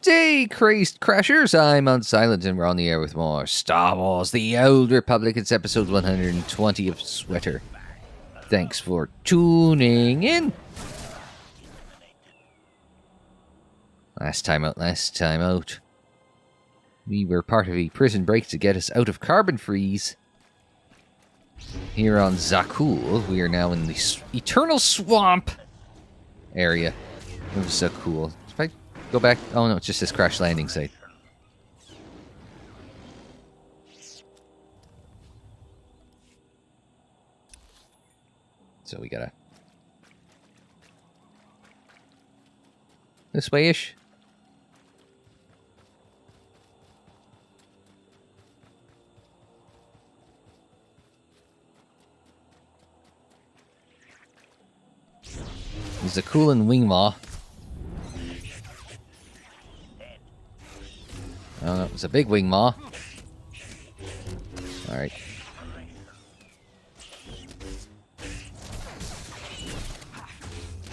Day, crazed crashers. I'm Unsilent, and we're on the air with more Star Wars The Old Republic. It's episode 120 of Sweater. Thanks for tuning in. Last time out. We were part of a prison break to get us out of carbon freeze. Here on Zakuul, we are now in the eternal swamp area of Zakuul. If I go back... Oh no, it's just this crash landing site. So we gotta... This way-ish? Zakuul and Wingmaw. Oh no, it's a big Wingmaw. Alright.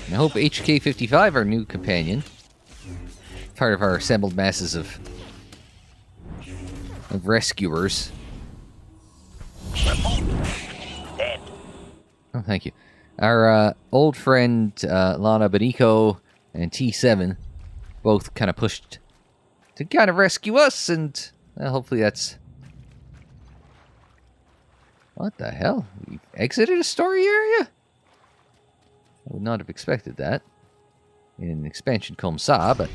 I hope HK-55, our new companion, part of our assembled masses of rescuers. Oh, thank you. Our old friend Lana Beniko and T7 both kind of pushed to kind of rescue us, and hopefully that's... What the hell? We've exited a story area? I would not have expected that in Expansion Comsa, but...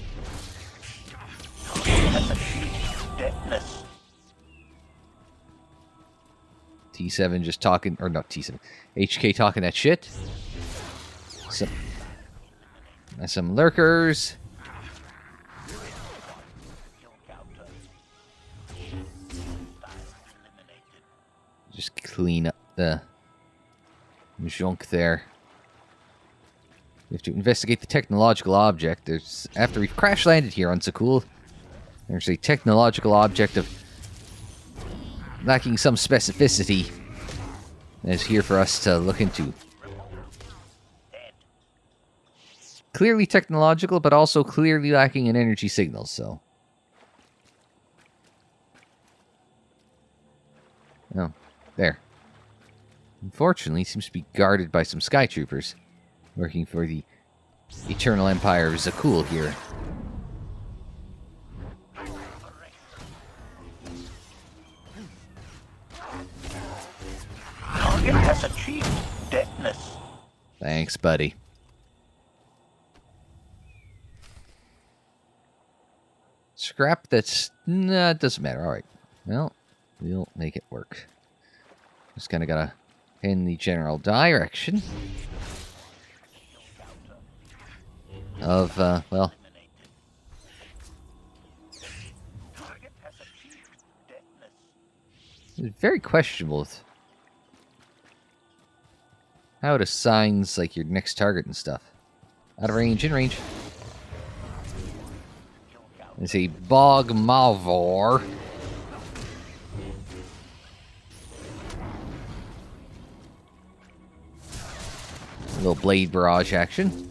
T7 just talking, or not T7, HK talking that shit. Some lurkers. Just clean up the junk there. We have to investigate the technological object. After we've crash landed here on Zakuul, there's a technological object of lacking some specificity that is here for us to look into. Clearly technological, but also clearly lacking in energy signals, so... Oh, there. Unfortunately, it seems to be guarded by some sky troopers working for the Eternal Empire of Zakuul here. Target has achieved deadness. Thanks, buddy. Scrap that's... Nah, it doesn't matter. Alright. Well, we'll make it work. Just kind of gotta pin the general direction of, well... It's very questionable how it assigns, like, your next target and stuff. Out of range, in range. It's a Bog Malvor. A little blade barrage action.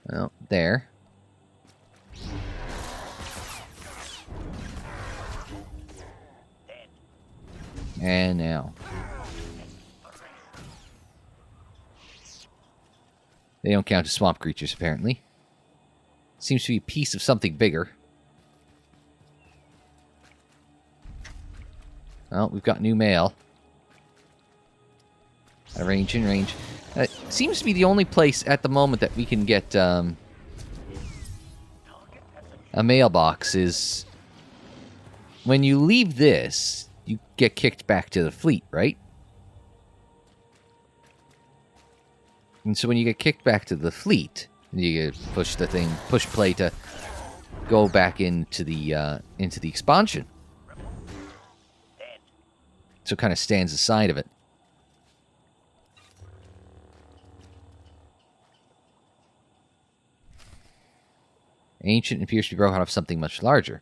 Well, there. And now. They don't count as swamp creatures, apparently. Seems to be a piece of something bigger. Well, we've got new mail. Out of range, in range. It seems to be the only place at the moment that we can get a mailbox is... When you leave this, you get kicked back to the fleet, right? And so when you get kicked back to the fleet, you push the thing, push play to go back into the expansion. So it kind of stands aside of it. Ancient appears to be broken out of something much larger.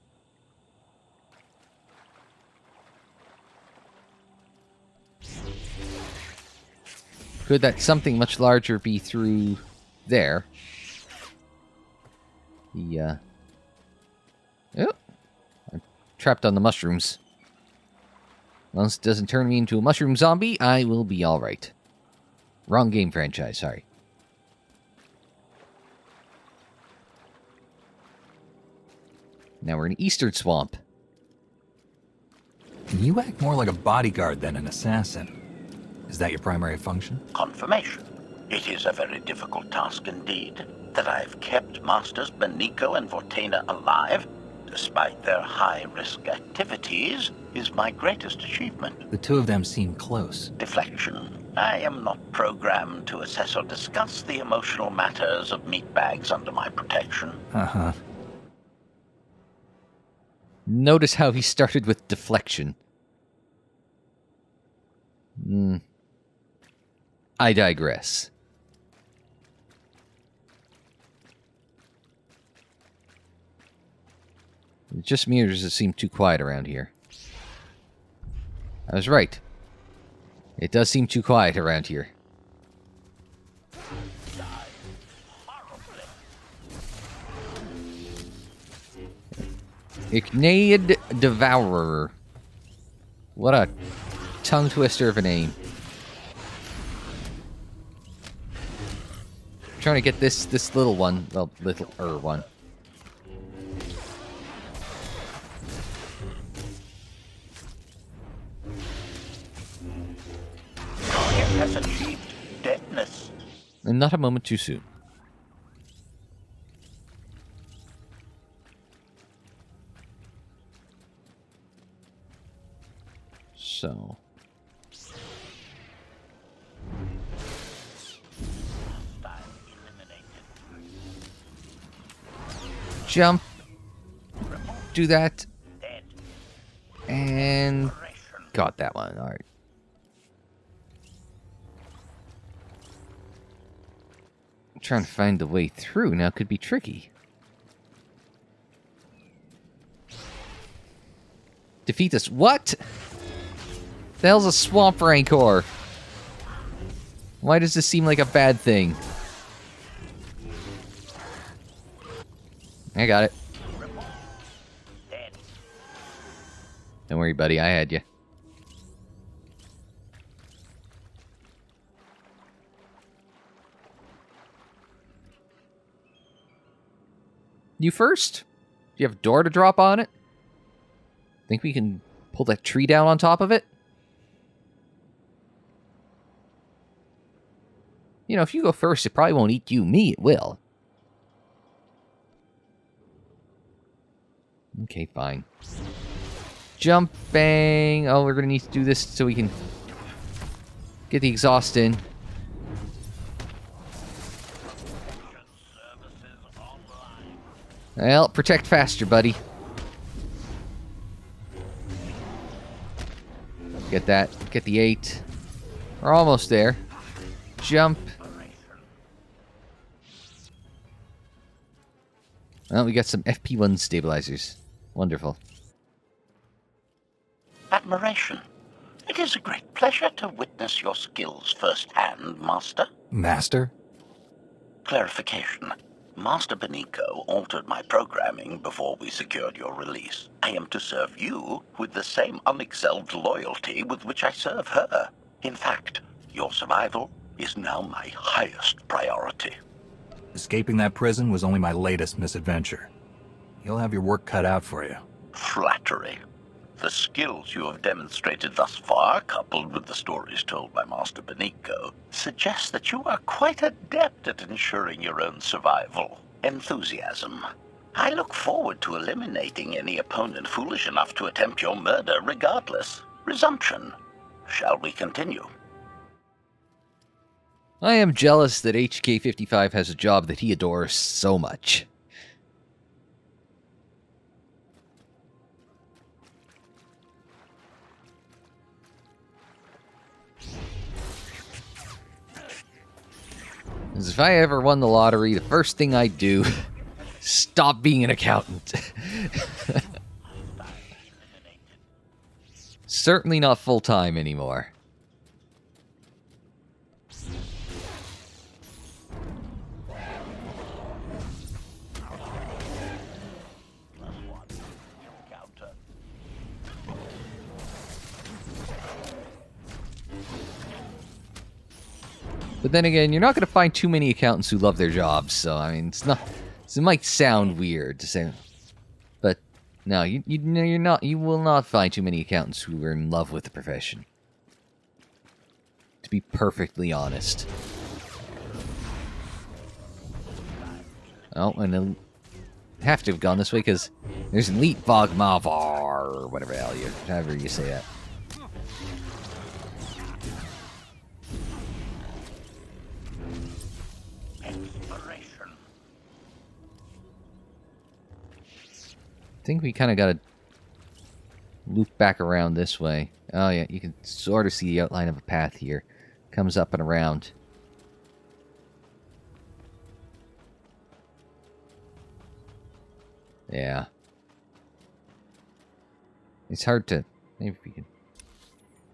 Could that something much larger be through there. The, oh, I'm trapped on the mushrooms. Once it doesn't turn me into a mushroom zombie, I will be alright. Wrong game franchise, sorry. Now we're in Eastern Swamp. You act more like a bodyguard than an assassin. Is that your primary function? Confirmation. It is a very difficult task indeed. That I've kept Masters Beniko and Vortena alive, despite their high-risk activities, is my greatest achievement. The two of them seem close. Deflection. I am not programmed to assess or discuss the emotional matters of meatbags under my protection. Uh-huh. Notice how he started with deflection. I digress. It's just me, or does it seem too quiet around here? I was right. It does seem too quiet around here. Ichneid Devourer. What a tongue twister of a name. I'm trying to get this little one. Well, little one. Target has achieved deadness. And not a moment too soon. So. Jump. Do that. And got that one. Alright. Trying to find the way through now could be tricky. Defeat this. What? The hell's a swamp rancor? Why does this seem like a bad thing? I got it. Don't worry, buddy. I had you. You first? Do you have a door to drop on it? Think we can pull that tree down on top of it? You know, if you go first, it probably won't eat you. Me, it will. Okay, fine. Jumping. Oh, we're going to need to do this so we can get the exhaust in. Well, protect faster, buddy. Get that. Get the 8. We're almost there. Jump. Well, we got some FP1 stabilizers. Wonderful. Admiration. It is a great pleasure to witness your skills firsthand, Master. Master? Clarification. Master Beniko altered my programming before we secured your release. I am to serve you with the same unexcelled loyalty with which I serve her. In fact, your survival is now my highest priority. Escaping that prison was only my latest misadventure. You'll have your work cut out for you. Flattery. The skills you have demonstrated thus far, coupled with the stories told by Master Beniko, suggest that you are quite adept at ensuring your own survival. Enthusiasm. I look forward to eliminating any opponent foolish enough to attempt your murder regardless. Resumption. Shall we continue? I am jealous that HK55 has a job that he adores so much. As if I ever won the lottery, the first thing I'd do, stop being an accountant. Certainly not full-time anymore. But then again, you're not going to find too many accountants who love their jobs, so, I mean, it's not... It might sound weird to say... But, no, you're not... You will not find too many accountants who are in love with the profession. To be perfectly honest. Oh, and they'll have to have gone this way, because there's an elite Vogmavar, or whatever the hell however you say that. I think we kind of got to loop back around this way. Oh yeah, you can sort of see the outline of a path here. Comes up and around. Yeah. It's hard to... Maybe we can...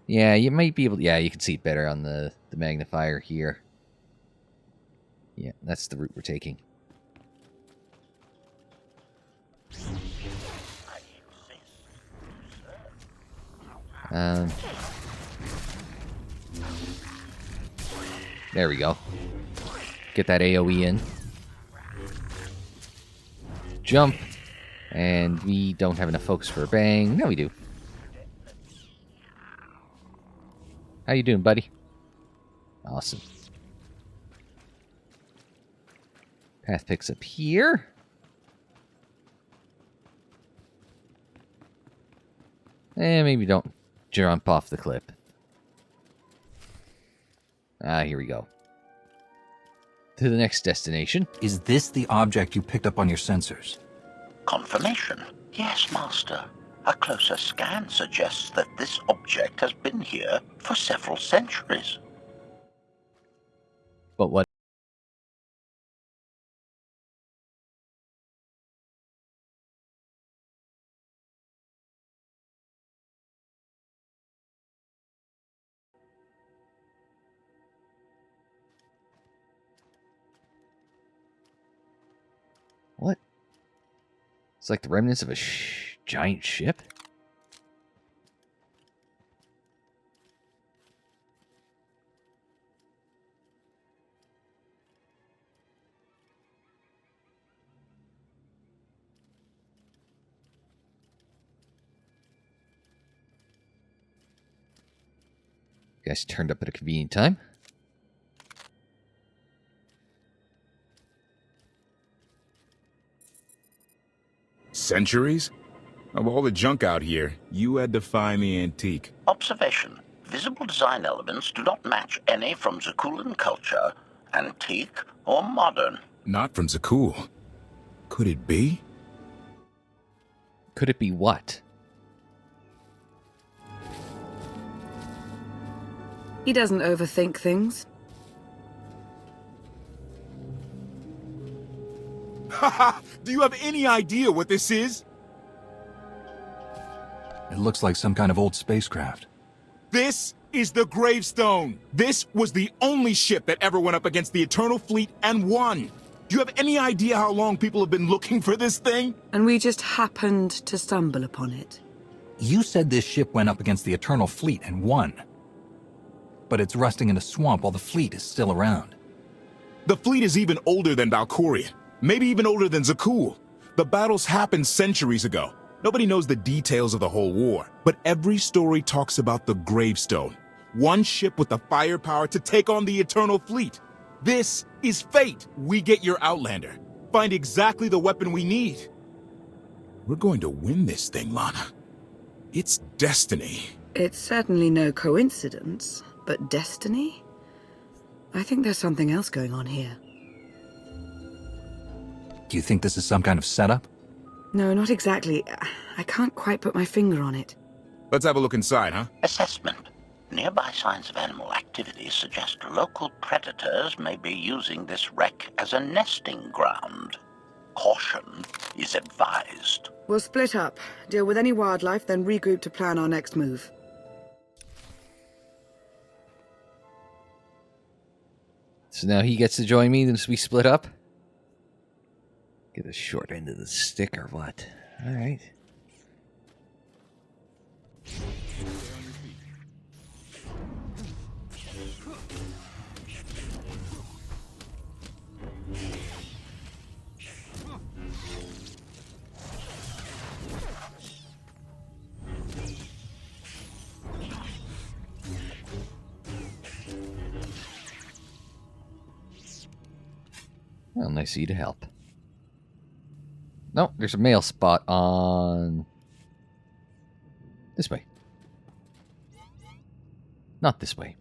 Yeah, you might be able... Yeah, you can see it better on the magnifier here. Yeah, that's the route we're taking. There we go. Get that AoE in. Jump. And we don't have enough focus for a bang. No, we do. How you doing, buddy? Awesome. Path picks up here. And maybe don't jump off the cliff. Ah, here we go. To the next destination. Is this the object you picked up on your sensors? Confirmation. Yes, Master. A closer scan suggests that this object has been here for several centuries. But what? What? It's like the remnants of a giant ship? You guys turned up at a convenient time. Centuries? Of all the junk out here, you had to find the antique. Observation. Visible design elements do not match any from Zakuulan culture, antique or modern. Not from Zakuul. Could it be? Could it be what? He doesn't overthink things. Haha! Do you have any idea what this is? It looks like some kind of old spacecraft. This is the Gravestone. This was the only ship that ever went up against the Eternal Fleet and won. Do you have any idea how long people have been looking for this thing? And we just happened to stumble upon it. You said this ship went up against the Eternal Fleet and won. But it's rusting in a swamp while the fleet is still around. The fleet is even older than Valkyrian. Maybe even older than Zakuul. The battles happened centuries ago. Nobody knows the details of the whole war. But every story talks about the Gravestone. One ship with the firepower to take on the Eternal Fleet. This is fate. We get your Outlander. Find exactly the weapon we need. We're going to win this thing, Lana. It's destiny. It's certainly no coincidence, but destiny? I think there's something else going on here. Do you think this is some kind of setup? No, not exactly. I can't quite put my finger on it. Let's have a look inside, huh? Assessment. Nearby signs of animal activity suggest local predators may be using this wreck as a nesting ground. Caution is advised. We'll split up, deal with any wildlife, then regroup to plan our next move. So now he gets to join me, then we split up? Get a short end of the stick or what? Alright. Well, nice of you to help. No, there's a mail spot on... this way. Not this way.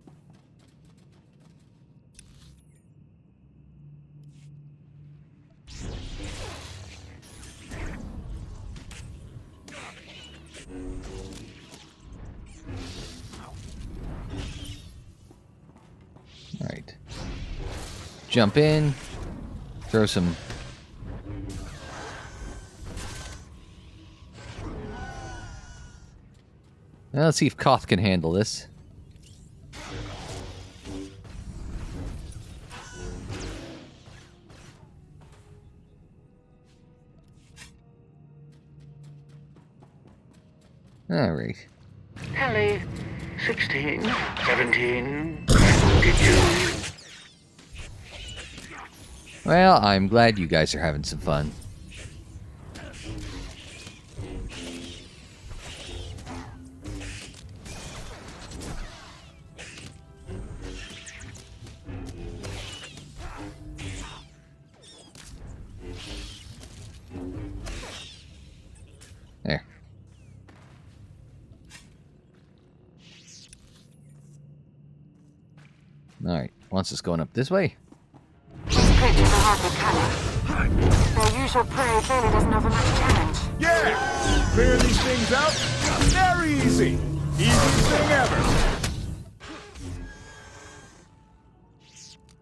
Alright. Jump in. Throw some... Now let's see if Koth can handle this. Alright. Hallie, 16, 17, did you? Well, I'm glad you guys are having some fun. There. Alright, wants us going up this way? These creatures are hardly cunning. Their usual prey clearly doesn't offer much challenge. Yeah! Clear these things out? Very easy. Easiest thing ever.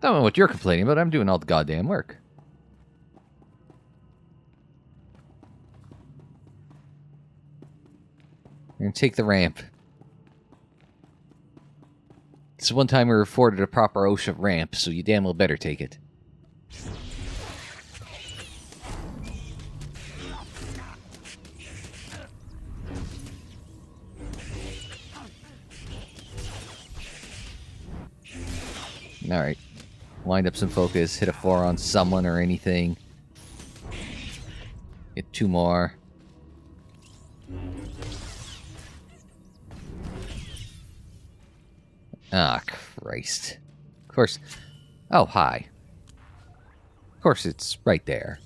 Don't know what you're complaining about. I'm doing all the goddamn work. We're gonna take the ramp. It's one time we were afforded a proper OSHA ramp, so you damn well better take it. Alright. Wind up some focus, hit a 4 on someone or anything. Get 2 more. Ah, Christ. Of course. Oh, hi. Of course it's right there.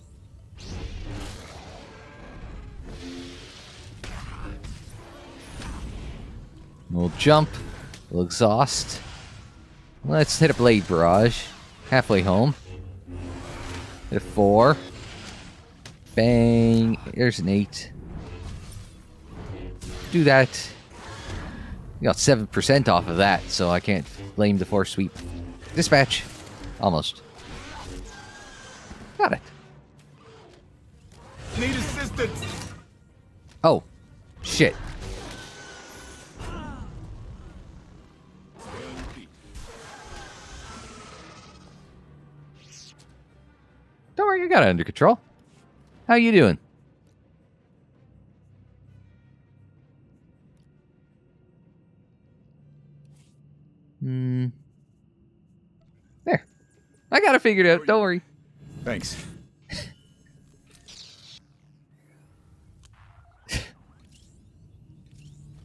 We'll jump. We'll exhaust. Let's hit a blade barrage. Halfway home. Hit a 4. Bang. There's an 8. Do that. We got 7% off of that, so I can't blame the force sweep. Dispatch. Almost. Got it. Need assistance. Oh. Shit. Don't worry, you got it under control. How you doing? There. I got it figured out. Don't worry. Thanks.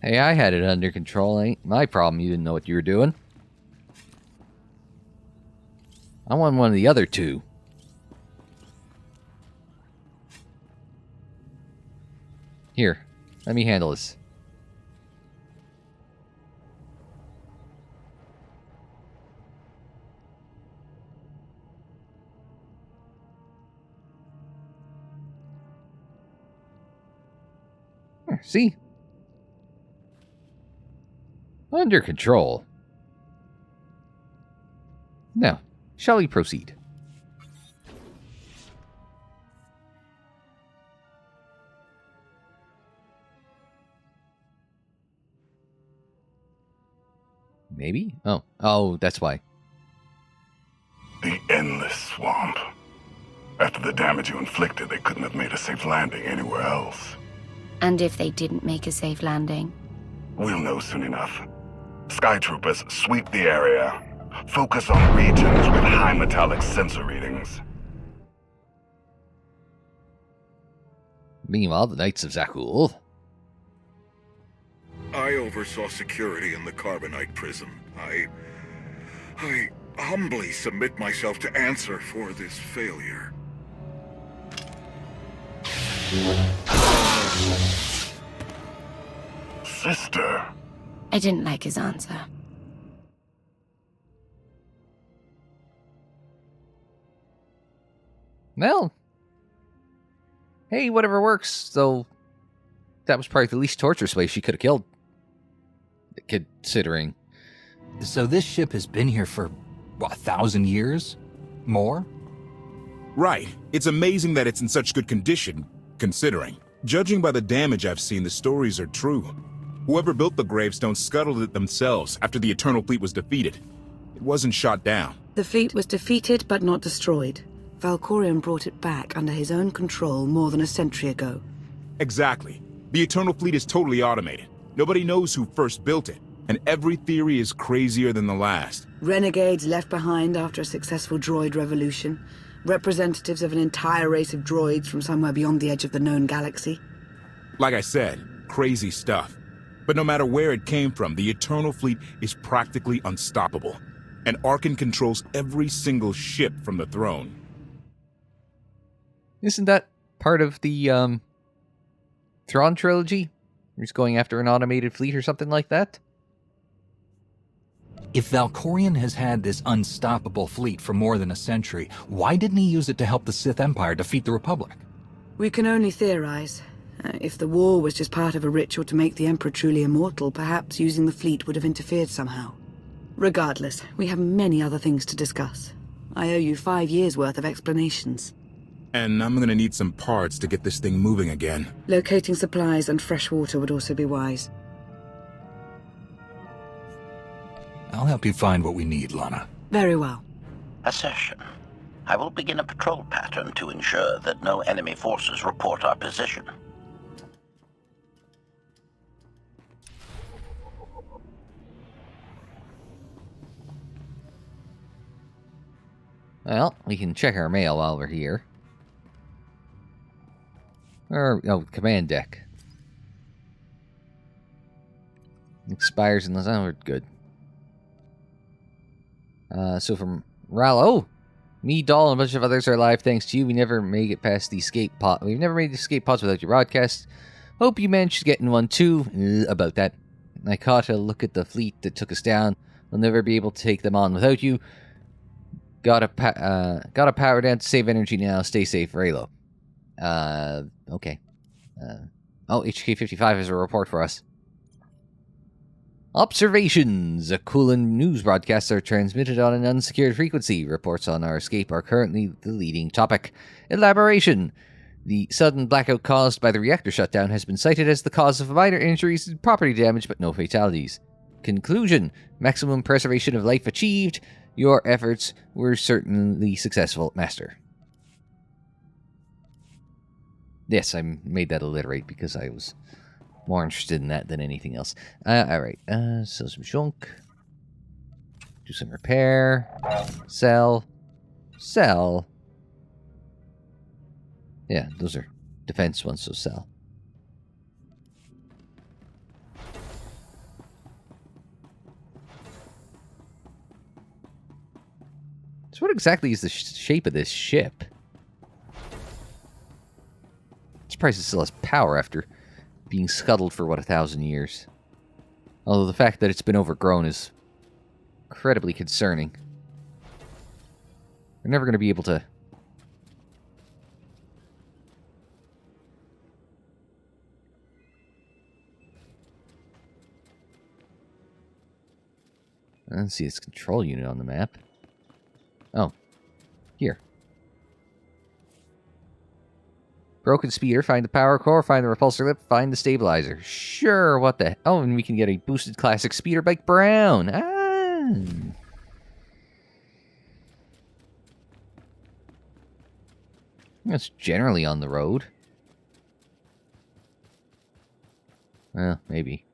Hey, I had it under control. Ain't my problem you didn't know what you were doing. I want one of the other 2. Here, let me handle this. There, see? Under control. Now, shall we proceed? Maybe? Oh, that's why. The endless swamp. After the damage you inflicted, they couldn't have made a safe landing anywhere else. And if they didn't make a safe landing? We'll know soon enough. Sky troopers sweep the area. Focus on regions with high metallic sensor readings. Meanwhile, the Knights of Zakuul. I oversaw security in the carbonite prison. I humbly submit myself to answer for this failure. Sister. I didn't like his answer. Well, hey, whatever works. So that was probably the least torturous way she could have killed. Considering. So this ship has been here for, what, 1,000 years? More? Right. It's amazing that it's in such good condition, considering. Judging by the damage I've seen, the stories are true. Whoever built the Gravestone scuttled it themselves after the Eternal Fleet was defeated. It wasn't shot down. The fleet was defeated but not destroyed. Valkorion brought it back under his own control more than a century ago. Exactly. The Eternal Fleet is totally automated. Nobody knows who first built it, and every theory is crazier than the last. Renegades left behind after a successful droid revolution. Representatives of an entire race of droids from somewhere beyond the edge of the known galaxy. Like I said, crazy stuff. But no matter where it came from, the Eternal Fleet is practically unstoppable. And Arkan controls every single ship from the throne. Isn't that part of the Thrawn trilogy? He's going after an automated fleet or something like that? If Valkorion has had this unstoppable fleet for more than a century, why didn't he use it to help the Sith Empire defeat the Republic? We can only theorize. If the war was just part of a ritual to make the Emperor truly immortal, perhaps using the fleet would have interfered somehow. Regardless, we have many other things to discuss. I owe you 5 years' worth of explanations. And I'm gonna need some parts to get this thing moving again. Locating supplies and fresh water would also be wise. I'll help you find what we need, Lana. Very well. Accession. I will begin a patrol pattern to ensure that no enemy forces report our position. Well, we can check our mail while we're here. Oh, command deck. Expires in the... Oh, we're good. So from Rallo, oh, me, Doll, and a bunch of others are alive thanks to you. We never make it past the escape pod. We've never made the escape pods without your broadcast. Hope you managed to get in one too. About that. I caught a look at the fleet that took us down. We'll never be able to take them on without you. Gotta power down to save energy now. Stay safe, Raylo. Okay. HK55 has a report for us. Observations! Zakuul news broadcasts are transmitted on an unsecured frequency. Reports on our escape are currently the leading topic. Elaboration. The sudden blackout caused by the reactor shutdown has been cited as the cause of minor injuries and property damage, but no fatalities. Conclusion. Maximum preservation of life achieved. Your efforts were certainly successful, Master. Yes, I made that alliterate because I was more interested in that than anything else. Alright, sell some junk. Do some repair. Sell. Sell. Yeah, those are defense ones, so sell. So what exactly is the shape of this ship? I'm surprised it still has power after being scuttled for, what, 1,000 years. Although the fact that it's been overgrown is incredibly concerning. We're never going to be able to... I don't see its control unit on the map. Oh. Here. Broken speeder, find the power core, find the repulsor lip, find the stabilizer. Sure, what the... Oh, and we can get a boosted classic speeder bike brown. Ah! That's generally on the road. Well, maybe.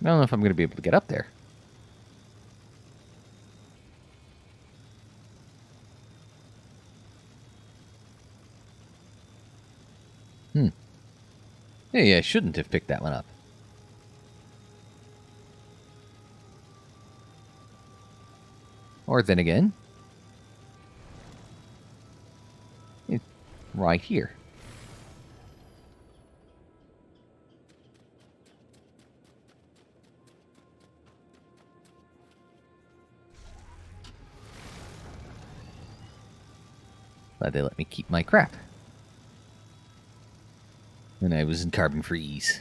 I don't know if I'm going to be able to get up there. Yeah, I shouldn't have picked that one up. Or then again, it's right here. Glad they let me keep my crap. And I was in carbon freeze.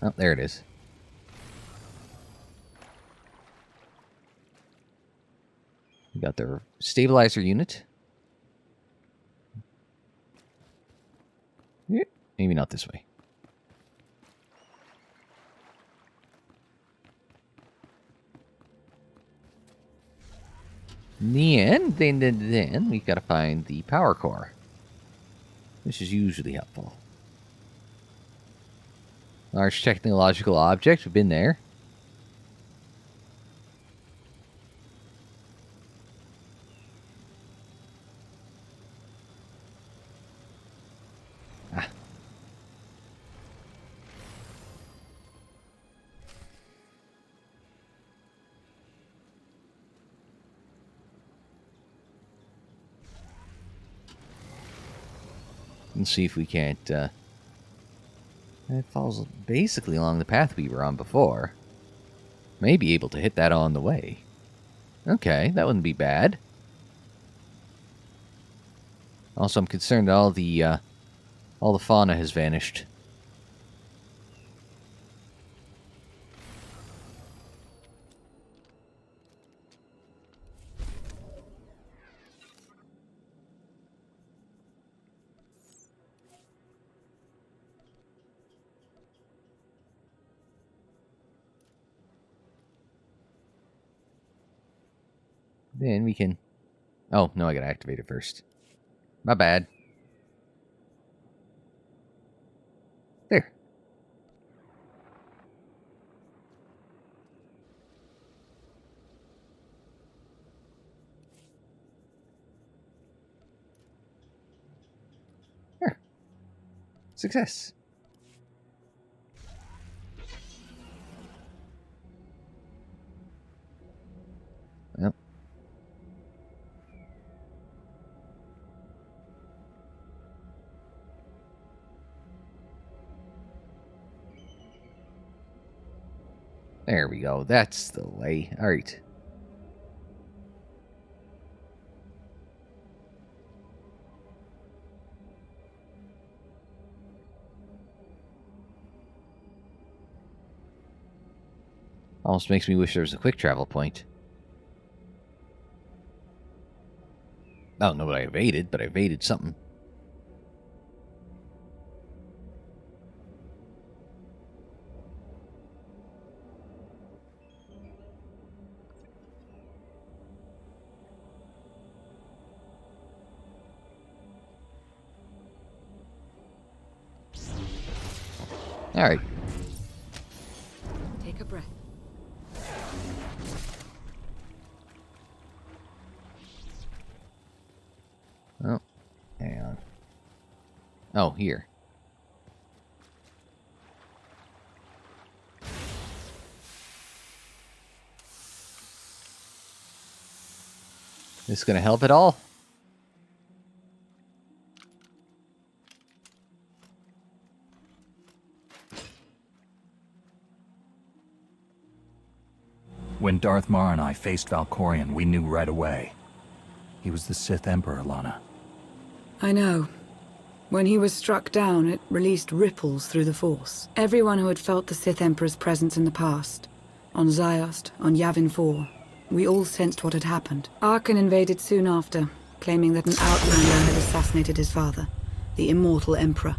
Oh, there it is. We got their stabilizer unit. Yeah, maybe not this way. In the end, then we gotta find the power core, which is usually helpful. Large technological object, we've been there. Ah. Let's see if we can't, it falls basically along the path we were on before. May be able to hit that on the way. Okay, that wouldn't be bad. Also, I'm concerned all the fauna has vanished. Then we can... Oh, no, I gotta activate it first. My bad. There. There. Success. Well. There we go. That's the way. All right. Almost makes me wish there was a quick travel point. I don't know what I evaded, but I evaded something. All right. Take a breath. Oh, hang on. Oh, here. This gonna help at all? When Darth Mar and I faced Valkorion, we knew right away. He was the Sith Emperor, Lana. I know. When he was struck down, it released ripples through the Force. Everyone who had felt the Sith Emperor's presence in the past, on Ziost, on Yavin 4, we all sensed what had happened. Arkan invaded soon after, claiming that an outlander had assassinated his father, the immortal Emperor.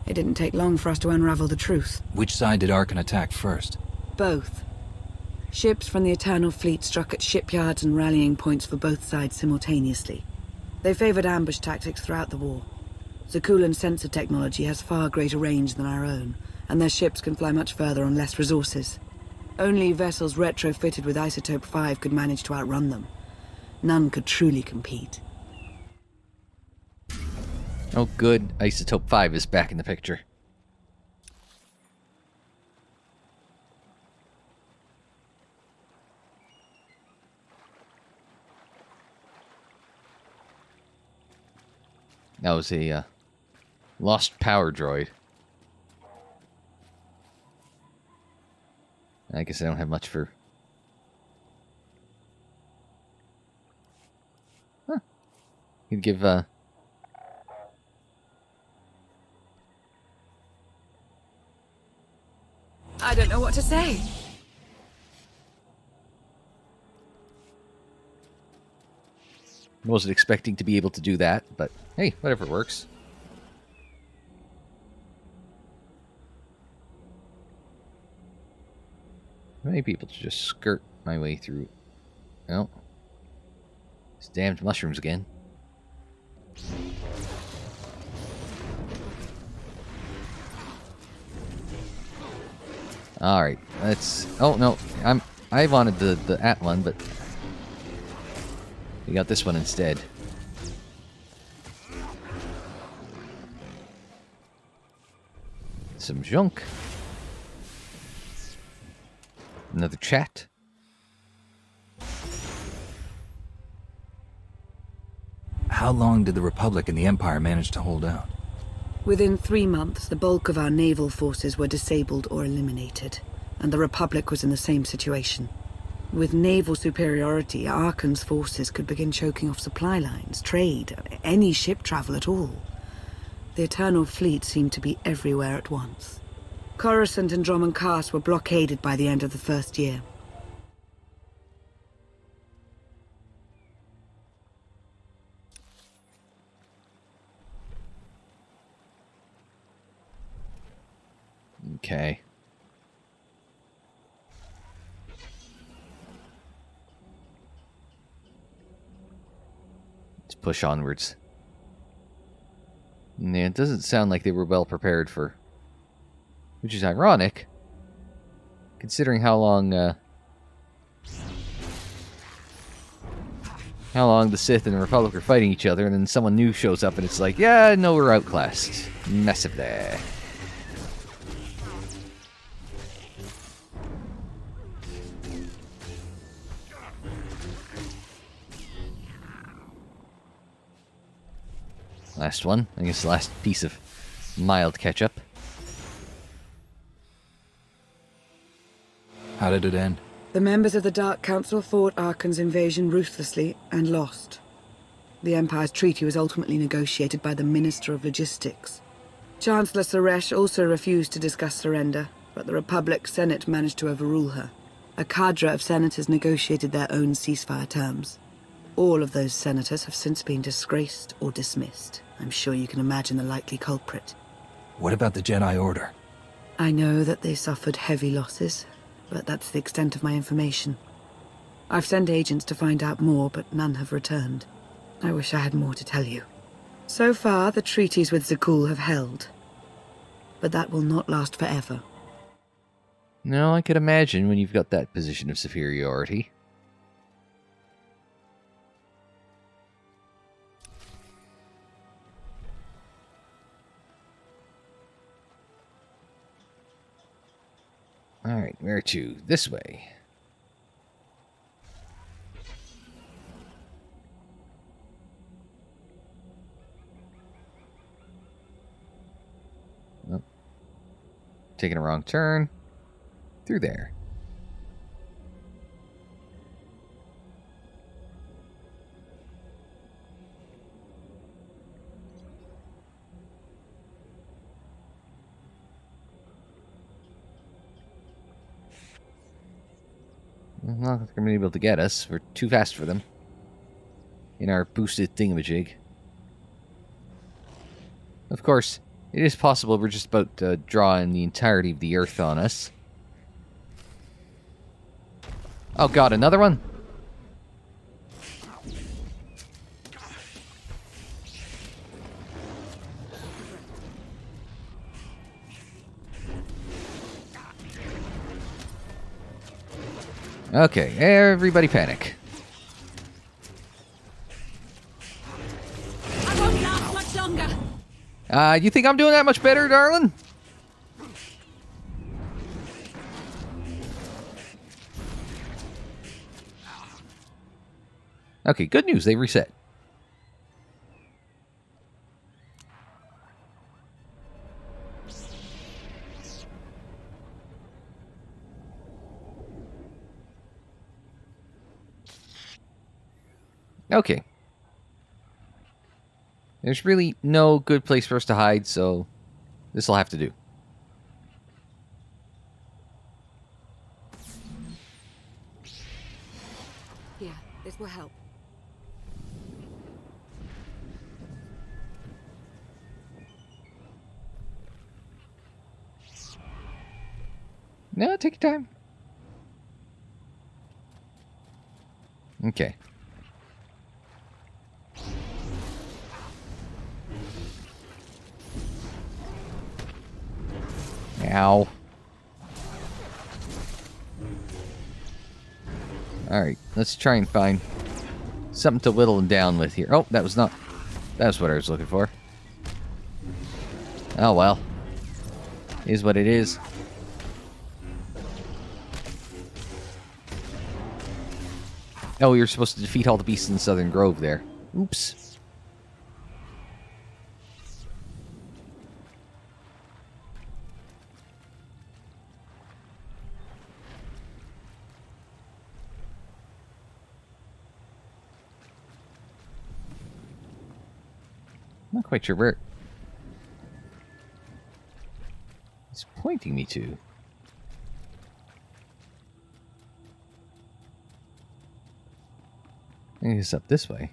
It didn't take long for us to unravel the truth. Which side did Arkan attack first? Both. Ships from the Eternal Fleet struck at shipyards and rallying points for both sides simultaneously. They favored ambush tactics throughout the war. Zakuulan sensor technology has far greater range than our own, and their ships can fly much further on less resources. Only vessels retrofitted with Isotope 5 could manage to outrun them. None could truly compete. Oh, good. Isotope 5 is back in the picture. That was a lost power droid. I guess I don't have much for... Huh. You'd give, I don't know what to say. wasn't expecting to be able to do that, but hey, whatever works. I may be able to just skirt my way through. No. These damned mushrooms again. Alright, let's... Oh, no. I wanted the at one, but... We got this one instead. Some junk. Another chat. How long did the Republic and the Empire manage to hold out? Within 3 months, the bulk of our naval forces were disabled or eliminated, and the Republic was in the same situation. With naval superiority, Arkan's forces could begin choking off supply lines, trade, any ship travel at all. The Eternal Fleet seemed to be everywhere at once. Coruscant and Dromund Kaas were blockaded by the end of the first year. Okay. Let's push onwards. Yeah, it doesn't sound like they were well prepared for... Which is ironic, considering how long the Sith and the Republic are fighting each other, and then someone new shows up and it's like, yeah, no, we're outclassed. Massive there. Last one. I guess the last piece of mild catch-up. How did it end? The members of the Dark Council fought Arkan's invasion ruthlessly and lost. The Empire's treaty was ultimately negotiated by the Minister of Logistics. Chancellor Suresh also refused to discuss surrender, but the Republic Senate managed to overrule her. A cadre of senators negotiated their own ceasefire terms. All of those senators have since been disgraced or dismissed. I'm sure you can imagine the likely culprit. What about the Jedi Order? I know that they suffered heavy losses, but that's the extent of my information. I've sent agents to find out more, but none have returned. I wish I had more to tell you. So far, the treaties with Zakuul have held, but that will not last forever. No, I could imagine when you've got that position of superiority. Alright, where to? This way. Oh. Taking a wrong turn. Through there. I'm not going to be able to get us. We're too fast for them. In our boosted thingamajig. Of course, it is possible we're just about to draw in the entirety of the Earth on us. Oh god, another one? Okay, everybody panic. You think I'm doing that much better, darling? Okay, good news. They reset. Okay. There's really no good place for us to hide, so this will have to do. Yeah, this will help. No, take your time. Okay. Ow. Alright, let's try and find something to whittle them down with here. Oh, that was not... That's what I was looking for. Oh, well. Is what it is. Oh, you're supposed to defeat all the beasts in the Southern Grove there. Oops. Not quite sure where it's pointing me to. I think it's up this way.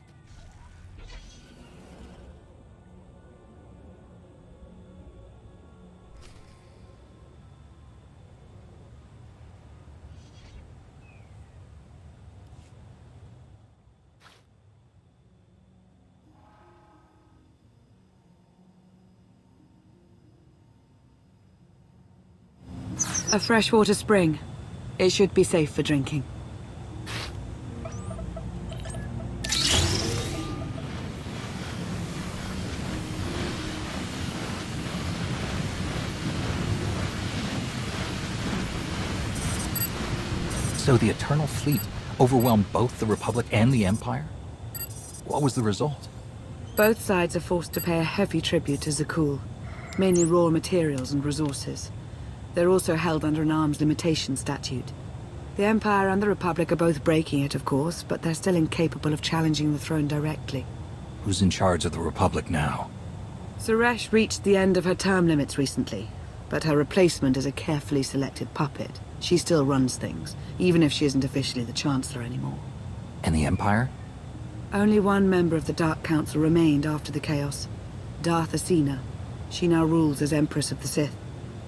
A freshwater spring. It should be safe for drinking. So the Eternal Fleet overwhelmed both the Republic and the Empire? What was the result? Both sides are forced to pay a heavy tribute to Zakuul, mainly raw materials and resources. They're also held under an arms limitation statute. The Empire and the Republic are both breaking it, of course, but they're still incapable of challenging the throne directly. Who's in charge of the Republic now? Suresh reached the end of her term limits recently, but her replacement is a carefully selected puppet. She still runs things, even if she isn't officially the Chancellor anymore. And the Empire? Only one member of the Dark Council remained after the chaos. Darth Asina. She now rules as Empress of the Sith.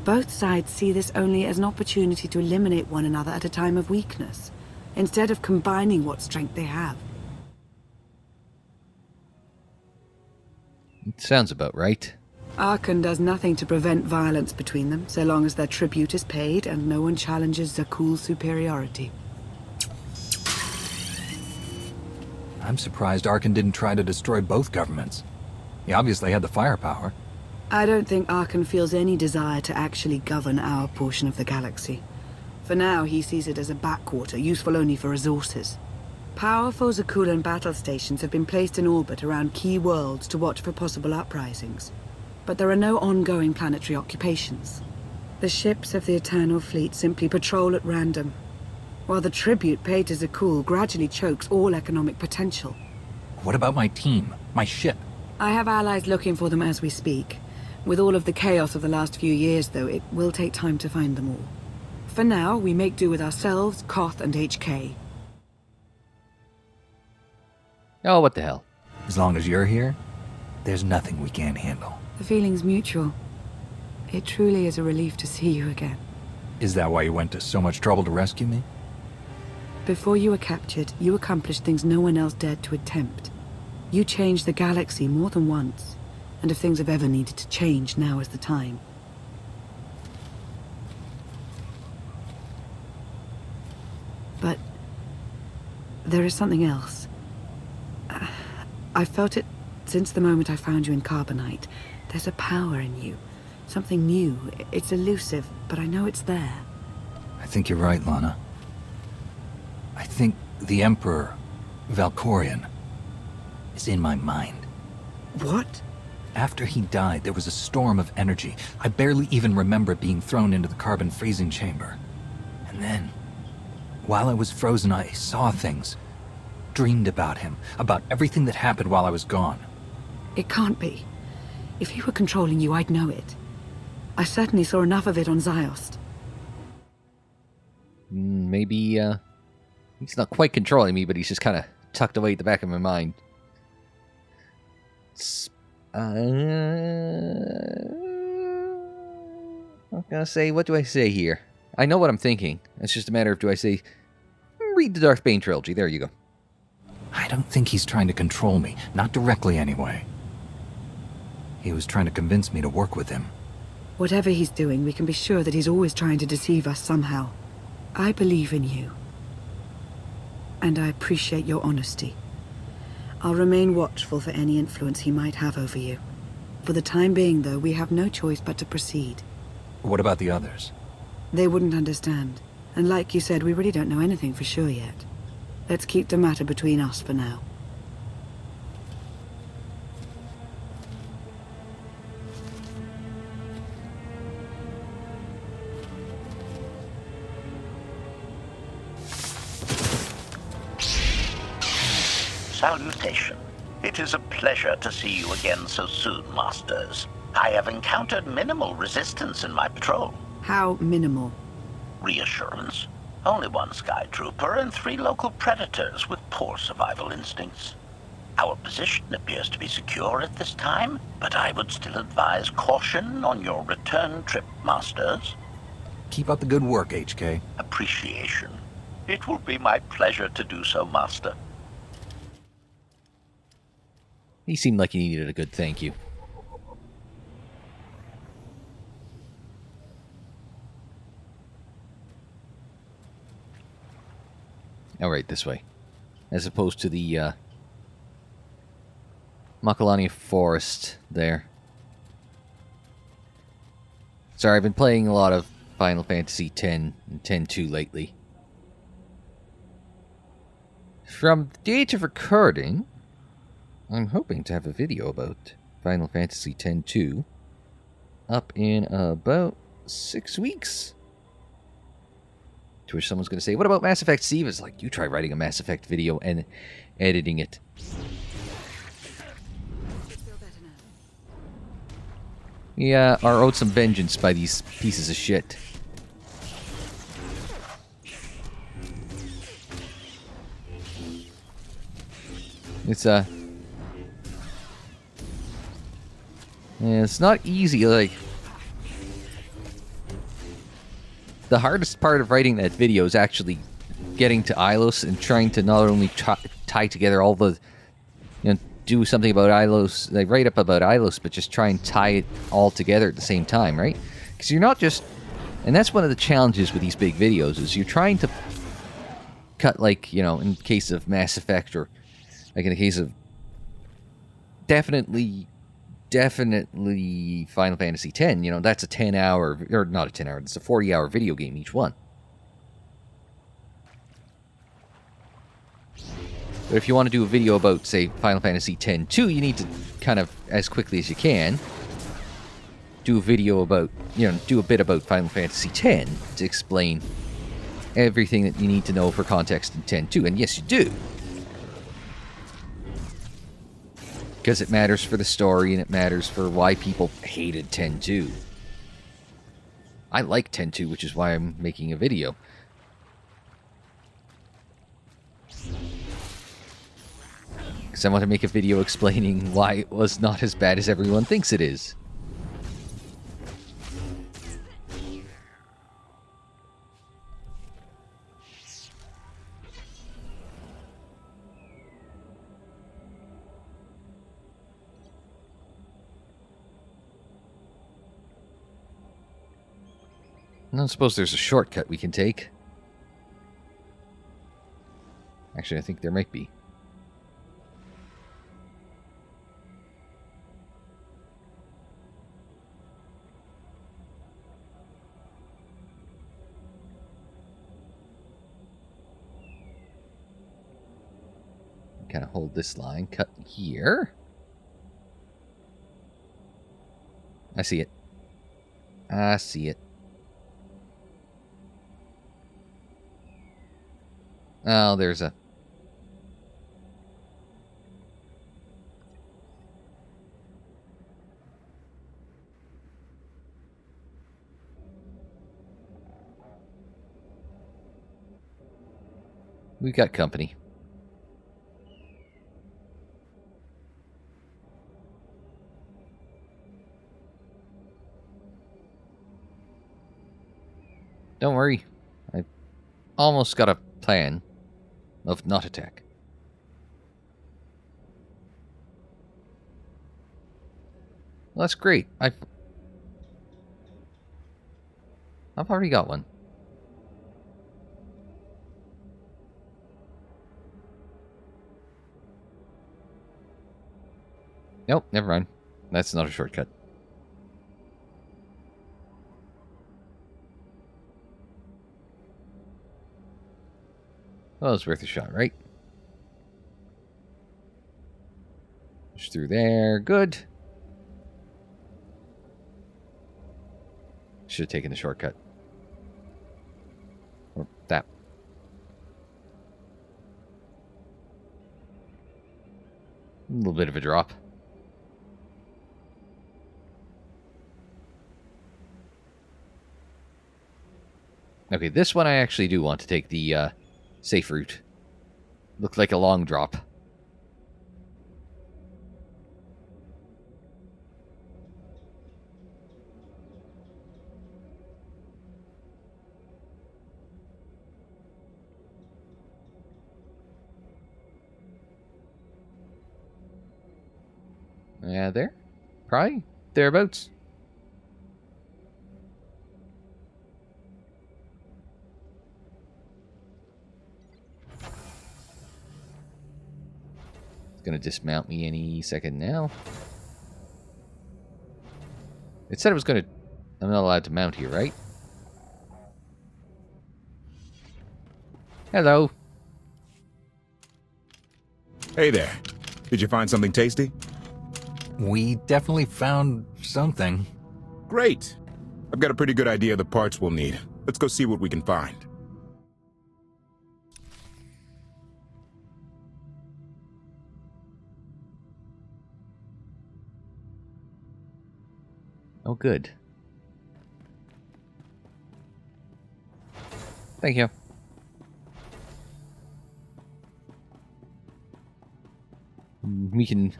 Both sides see this only as an opportunity to eliminate one another at a time of weakness, instead of combining what strength they have. It sounds about right. Arkan does nothing to prevent violence between them, so long as their tribute is paid and no one challenges Zakuul's superiority. I'm surprised Arkan didn't try to destroy both governments. He obviously had the firepower. I don't think Arkan feels any desire to actually govern our portion of the galaxy. For now, he sees it as a backwater, useful only for resources. Powerful Zakuulan battle stations have been placed in orbit around key worlds to watch for possible uprisings. But there are no ongoing planetary occupations. The ships of the Eternal Fleet simply patrol at random, while the tribute paid to Zakuul gradually chokes all economic potential. What about my team? My ship? I have allies looking for them as we speak. With all of the chaos of the last few years, though, it will take time to find them all. For now, we make do with ourselves, Koth, and HK. Oh, what the hell. As long as you're here, there's nothing we can't handle. The feeling's mutual. It truly is a relief to see you again. Is that why you went to so much trouble to rescue me? Before you were captured, you accomplished things no one else dared to attempt. You changed the galaxy more than once. And if things have ever needed to change, now is the time. But there is something else. I felt it since the moment I found you in carbonite. There's a power in you. Something new. It's elusive, but I know it's there. I think you're right, Lana. I think the Emperor, Valkorion, is in my mind. What? After he died, there was a storm of energy. I barely even remember being thrown into the carbon freezing chamber. And then, while I was frozen, I saw things. Dreamed about him, about everything that happened while I was gone. It can't be. If he were controlling you, I'd know it. I certainly saw enough of it on Ziost. Maybe, he's not quite controlling me, but he's just kind of tucked away at the back of my mind. I'm gonna say, what do I say here? I know what I'm thinking. It's just a matter of, do I say, read the Darth Bane trilogy. There you go. I don't think he's trying to control me. Not directly, anyway. He was trying to convince me to work with him. Whatever he's doing, we can be sure that he's always trying to deceive us somehow. I believe in you. And I appreciate your honesty. I'll remain watchful for any influence he might have over you. For the time being, though, we have no choice but to proceed. What about the others? They wouldn't understand. And like you said, we really don't know anything for sure yet. Let's keep the matter between us for now. Salutation. It is a pleasure to see you again so soon, Masters. I have encountered minimal resistance in my patrol. How minimal? Reassurance. Only one Sky Trooper and 3 local predators with poor survival instincts. Our position appears to be secure at this time, but I would still advise caution on your return trip, Masters. Keep up the good work, HK. Appreciation. It will be my pleasure to do so, Master. He seemed like he needed a good thank you. Alright, this way. As opposed to the, Makalani Forest there. Sorry, I've been playing a lot of Final Fantasy X and X-2 lately. From the date of recording, I'm hoping to have a video about Final Fantasy X-2 up in about 6 weeks. To which someone's going to say, what about Mass Effect Steve? It's like, you try writing a Mass Effect video and editing it. Yeah, are owed some vengeance by these pieces of shit. It's yeah, it's not easy, like... The hardest part of writing that video is actually getting to Ilos and trying to not only tie together all the... You know, do something about Ilos, like write up about Ilos, but just try and tie it all together at the same time, right? Because you're not just... And that's one of the challenges with these big videos, is you're trying to cut, like, you know, in the case of Mass Effect, or like in the case of definitely Final Fantasy X, you know, that's a 10-hour, or not a 10-hour, it's a 40-hour video game, each one. But if you want to do a video about, say, Final Fantasy X-2, you need to kind of, as quickly as you can, do a video about, you know, do a bit about Final Fantasy X to explain everything that you need to know for context in X-2. And yes, you do. Because it matters for the story, and it matters for why people hated X-2. I like X-2, which is why I'm making a video. Because I want to make a video explaining why it was not as bad as everyone thinks it is. I don't suppose there's a shortcut we can take. Actually, I think there might be. kind of hold this line. Cut here. I see it. I see it. Oh, there's a... We got company. Don't worry. I almost got a plan of not attack. Well, that's great. I've already got one. Nope, never mind. That's not a shortcut. Well, it's worth a shot, right? Push through there. Good. Should have taken the shortcut. Or that. A little bit of a drop. Okay, this one I actually do want to take the safe route. Looked like a long drop. Yeah, there? Probably thereabouts. Gonna dismount me any second now. It said it was gonna... I'm not allowed to mount here, right? Hello. Hey there. Did you find something tasty? We definitely found something. Great. I've got a pretty good idea of the parts we'll need. Let's go see what we can find. Oh, good. Thank you. We can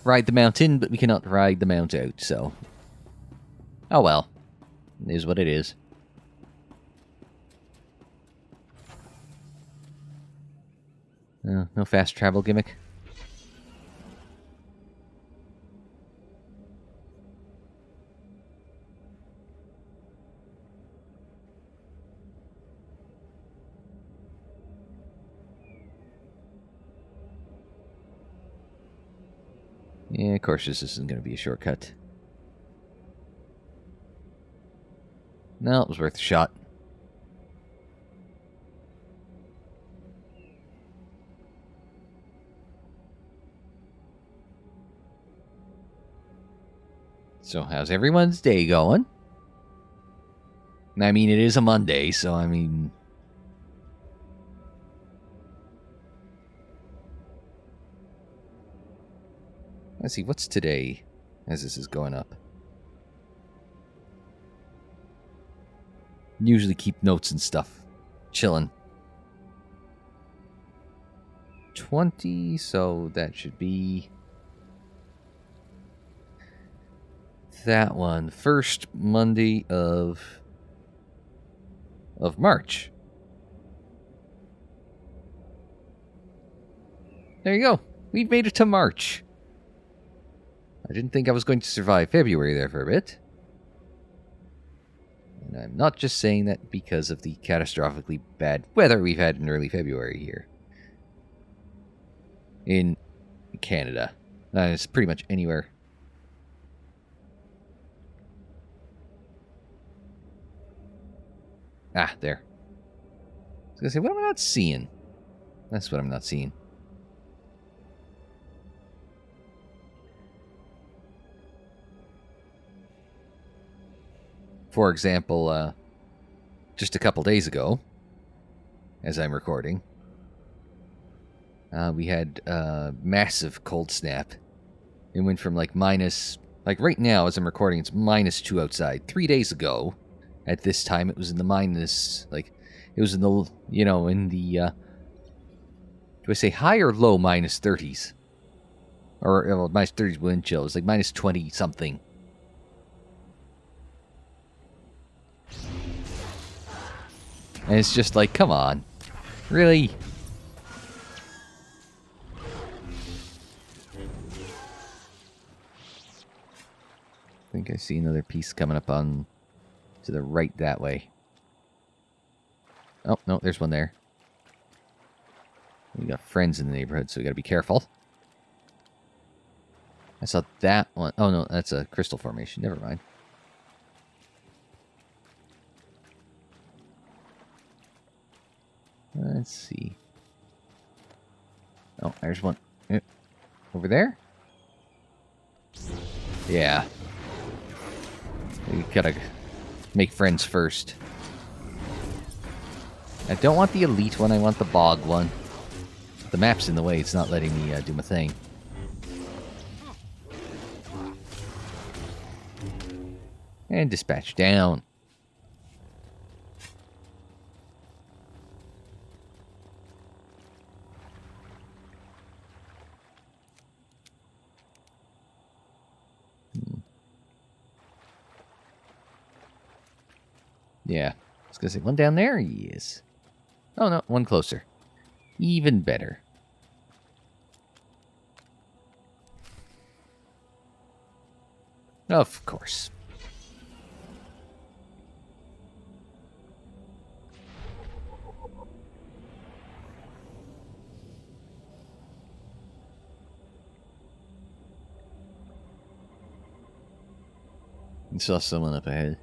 ride the mount in, but we cannot ride the mount out, so... Oh well. It is what it is. No fast travel gimmick. Yeah, of course this isn't going to be a shortcut. No, it was worth a shot. So how's everyone's day going? I mean, it is a Monday, so I mean... Let's see, what's today as this is going up? Usually keep notes and stuff. Chilling. 20, so that should be... that one. First Monday of March. There you go. We've made it to March. I didn't think I was going to survive February there for a bit. And I'm not just saying that because of the catastrophically bad weather we've had in early February here. In Canada. It's pretty much anywhere. Ah, there. I was going to say, what am I not seeing? That's what I'm not seeing. For example, just a couple days ago, as I'm recording, we had a massive cold snap. It went from like minus, like right now as I'm recording, it's -2 outside. 3 days ago, at this time, it was in the minus, like, it was in the, in the, do I say high or low -30s? Or, well, -30s wind chill. It was like -20 something. And it's just like, come on. Really? I think I see another piece coming up on to the right that way. Oh, no, there's one there. We got friends in the neighborhood, so we gotta be careful. I saw that one. Oh, no, that's a crystal formation. Never mind. Let's see. Oh, there's one. Over there? Yeah. We gotta make friends first. I don't want the elite one, I want the bog one. The map's in the way, it's not letting me do my thing. And dispatch down. Yeah. I was going to say, one down there? Yes. Oh, no. One closer. Even better. Of course. I saw someone up ahead.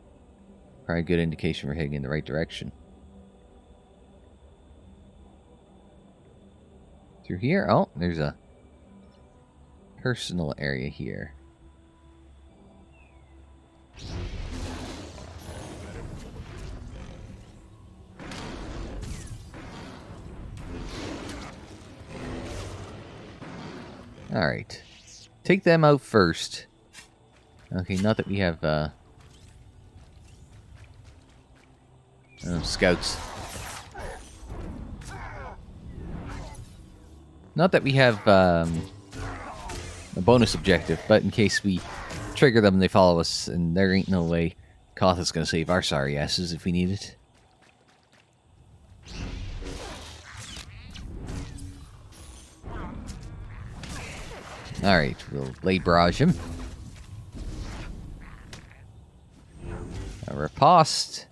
Probably a good indication we're heading in the right direction. Through here? Oh, there's a personal area here. Alright. Take them out first. Okay, not that we have, scouts. Not that we have, a bonus objective, but in case we trigger them and they follow us, and there ain't no way Koth is going to save our sorry asses if we need it. Alright, we'll lay barrage him. A riposte.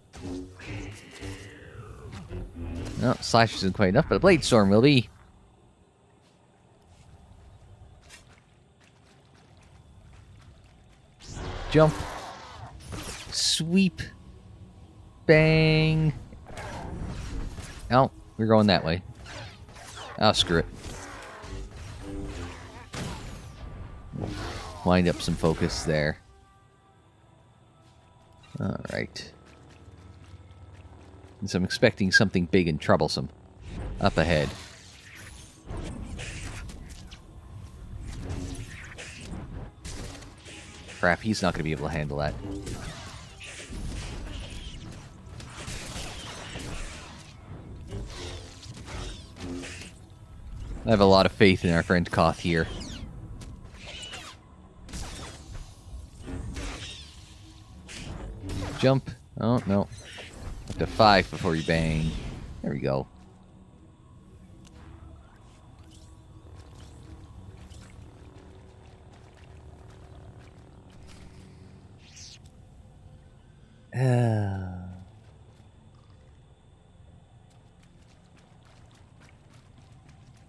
No, slash isn't quite enough, but a blade storm will be. Jump. Sweep. Bang. Oh, we're going that way. Oh, screw it. Wind up some focus there. Alright. So I'm expecting something big and troublesome up ahead. Crap, he's not going to be able to handle that. I have a lot of faith in our friend Koth here. Jump. Oh, no. Up to 5 before you bang. There we go. Does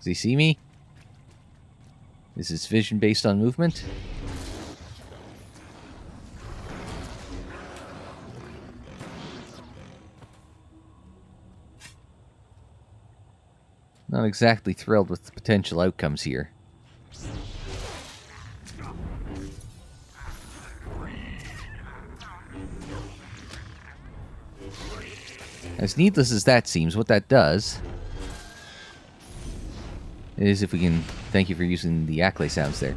he see me? Is his vision based on movement? Not exactly thrilled with the potential outcomes here. As needless as that seems, what that does is, if we can... Thank you for using the Acklay sounds there.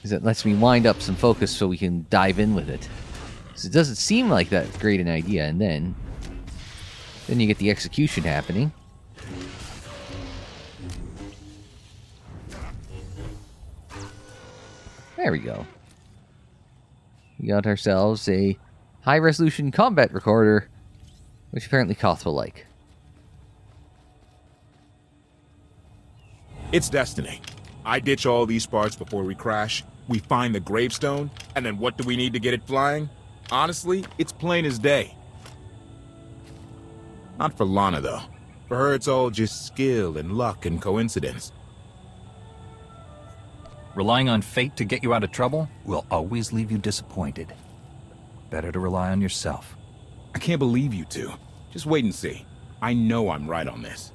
Is it lets me wind up some focus so we can dive in with it. So it doesn't seem like that great an idea, and then you get the execution happening. There we go. We got ourselves a high-resolution combat recorder, which apparently Koth will like. It's destiny. I ditch all these parts before we crash. We find the Gravestone, and then what do we need to get it flying? Honestly, it's plain as day. Not for Lana, though. For her, it's all just skill and luck and coincidence. Relying on fate to get you out of trouble will always leave you disappointed. Better to rely on yourself. I can't believe you two. Just wait and see. I know I'm right on this.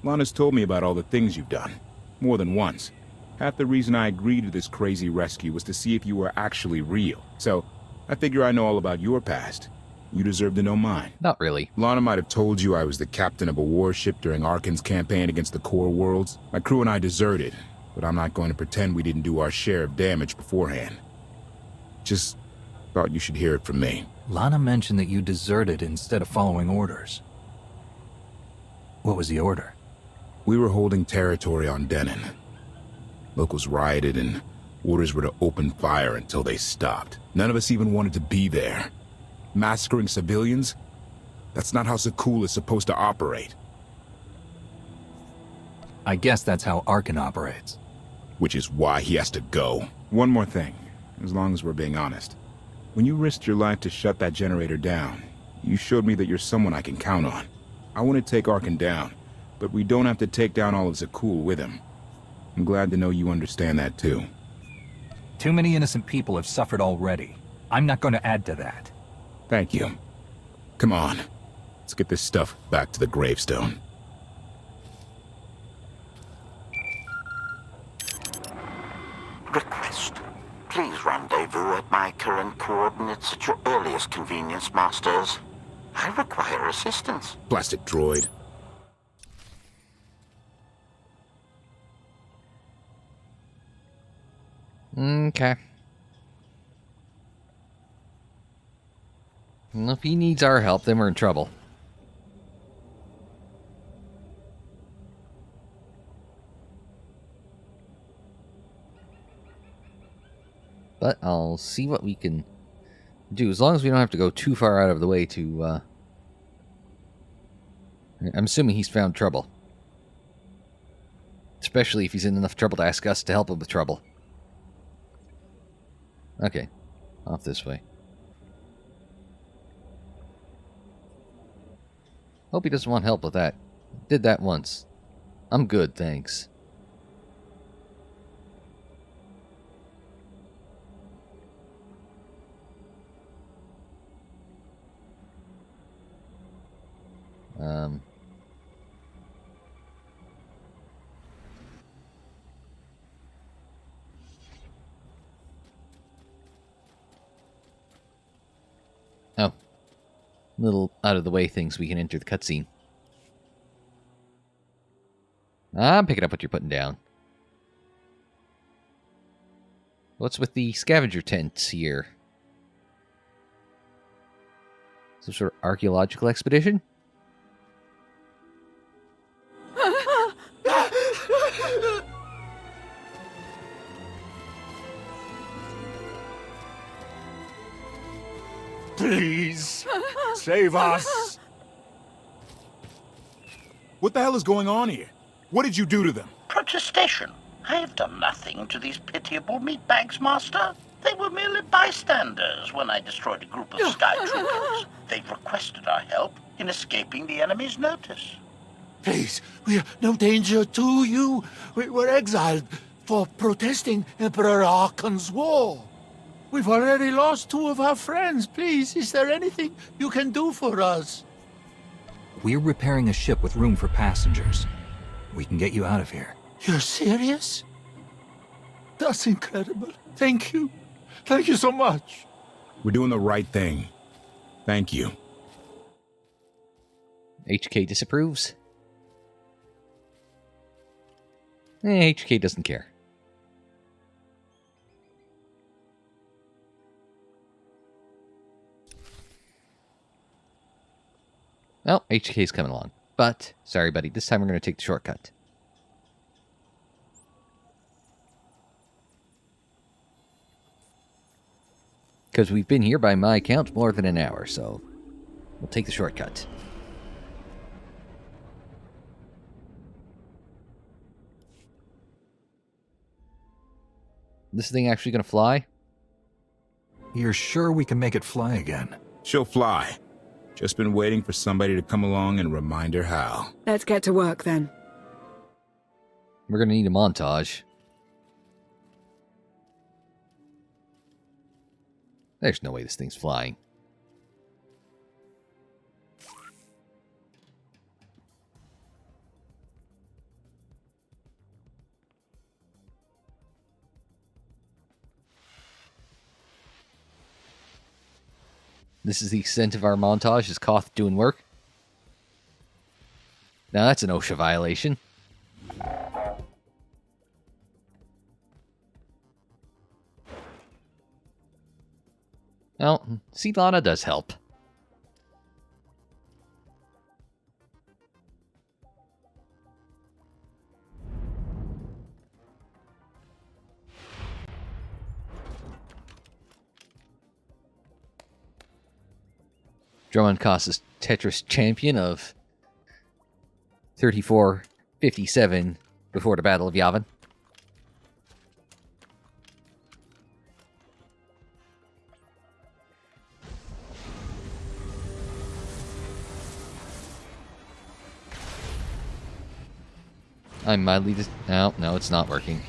Lana's told me about all the things you've done. More than once. Half the reason I agreed to this crazy rescue was to see if you were actually real. So, I figure I know all about your past. You deserve to know mine. Not really. Lana might have told you I was the captain of a warship during Arkan's campaign against the Core Worlds. My crew and I deserted, but I'm not going to pretend we didn't do our share of damage beforehand. Just thought you should hear it from me. Lana mentioned that you deserted instead of following orders. What was the order? We were holding territory on Denon. Locals rioted and orders were to open fire until they stopped. None of us even wanted to be there. Massacring civilians? That's not how Zakuul is supposed to operate. I guess that's how Arkan operates. Which is why he has to go. One more thing, as long as we're being honest. When you risked your life to shut that generator down, you showed me that you're someone I can count on. I want to take Arkan down, but we don't have to take down all of Zakuul with him. I'm glad to know you understand that too. Too many innocent people have suffered already. I'm not going to add to that. Thank you. Come on. Let's get this stuff back to the Gravestone. Request. Please rendezvous at my current coordinates at your earliest convenience, Masters. I require assistance. Plastic droid. Okay. Well, if he needs our help, then we're in trouble. But I'll see what we can do, as long as we don't have to go too far out of the way to, I'm assuming he's found trouble. Especially if he's in enough trouble to ask us to help him with trouble. Okay. Off this way. Hope he doesn't want help with that. Did that once. I'm good, thanks. Oh. Little out of the way things we can enter the cutscene. I'm picking up what you're putting down. What's with the scavenger tents here? Some sort of archaeological expedition? Please, save us. What the hell is going on here? What did you do to them? Protestation. I have done nothing to these pitiable meatbags, Master. They were merely bystanders when I destroyed a group of sky troopers. They requested our help in escaping the enemy's notice. Please, we are no danger to you. We were exiled for protesting Emperor Arkan's war. We've already lost 2 of our friends. Please, is there anything you can do for us? We're repairing a ship with room for passengers. We can get you out of here. You're serious? That's incredible. Thank you. Thank you so much. We're doing the right thing. Thank you. HK disapproves. HK doesn't care. Well, HK's coming along. But, sorry buddy, this time we're going to take the shortcut. Because we've been here, by my count, more than an hour, so we'll take the shortcut. This thing actually going to fly? You're sure we can make it fly again? She'll fly. Just been waiting for somebody to come along and remind her how. Let's get to work then. We're going to need a montage. There's no way this thing's flying. This is the extent of our montage. Is Koth doing work? Now that's an OSHA violation. Well, see, Lana does help. Drummond Koss Tetris champion of 34-57 before the Battle of Yavin. I'm mildly no, it's not working.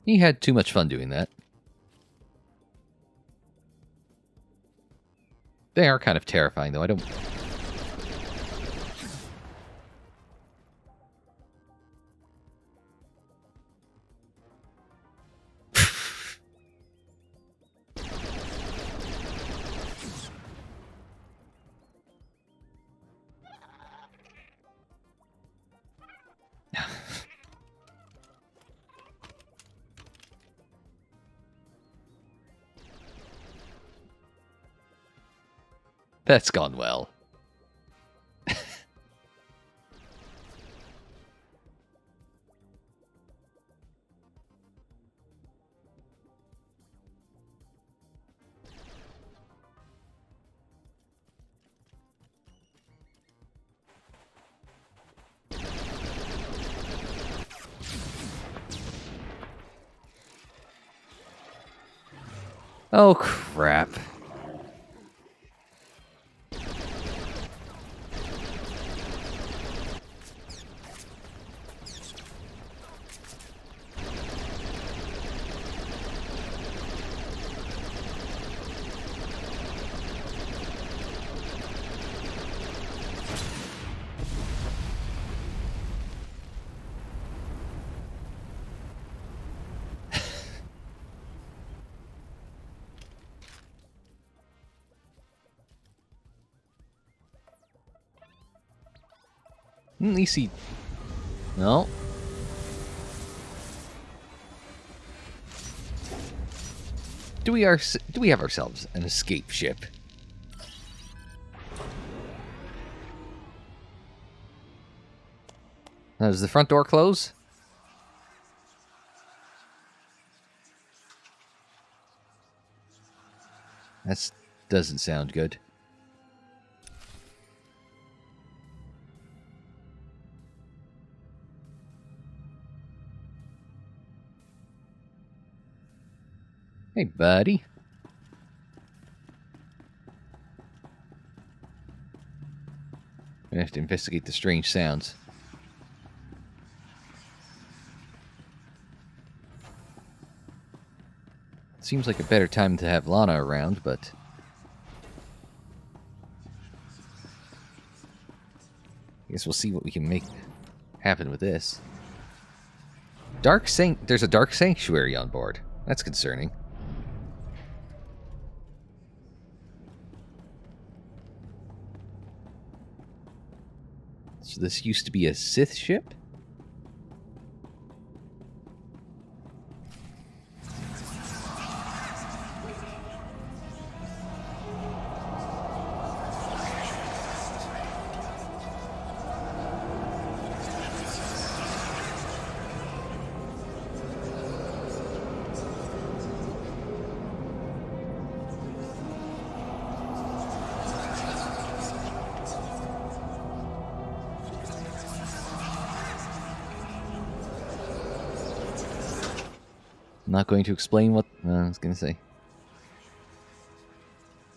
He had too much fun doing that. They are kind of terrifying, though. I don't... That's gone well. Oh, crap. At least he... No. Do we have ourselves an escape ship? Now, does the front door close? That doesn't sound good. Hey, buddy. Gonna have to investigate the strange sounds. Seems like a better time to have Lana around, but... I guess we'll see what we can make happen with this. There's a dark sanctuary on board. That's concerning. So this used to be a Sith ship? I'm not going to explain what I was going to say.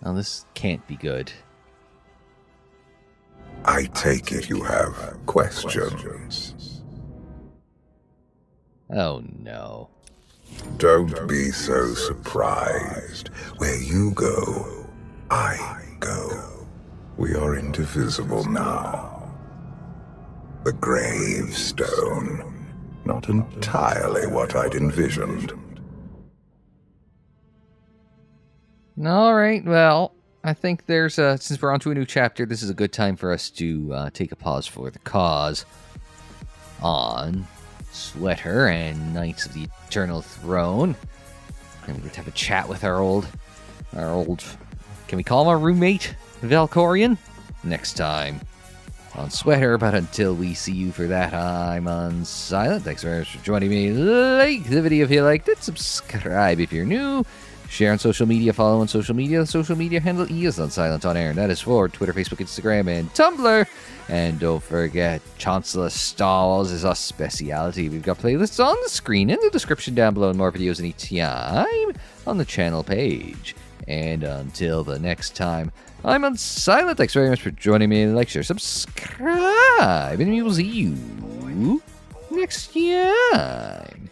Oh, this can't be good. I take it you have questions. Oh, no. Don't be so surprised. Where you go, I go. We are indivisible now. The Gravestone. Not entirely what I'd envisioned. Alright, well, I think there's since we're onto a new chapter, this is a good time for us to take a pause for the cause on Sweater and Knights of the Eternal Throne. And we get to have a chat with our old, can we call him our roommate, Valkorian? Next time on Sweater, but until we see you for that, I'm Unsilent. Thanks very much for joining me. Like the video if you liked it, subscribe if you're new, share on social media, follow on social media. The social media handle is Unsilent on air, and that is for Twitter, Facebook, Instagram, and Tumblr. And don't forget, Chancellor Star Wars is our speciality. We've got playlists on the screen in the description down below, and more videos anytime on the channel page. And until the next time, I'm Unsilent. Thanks very much for joining me. Like, share, subscribe, and we will see you next time.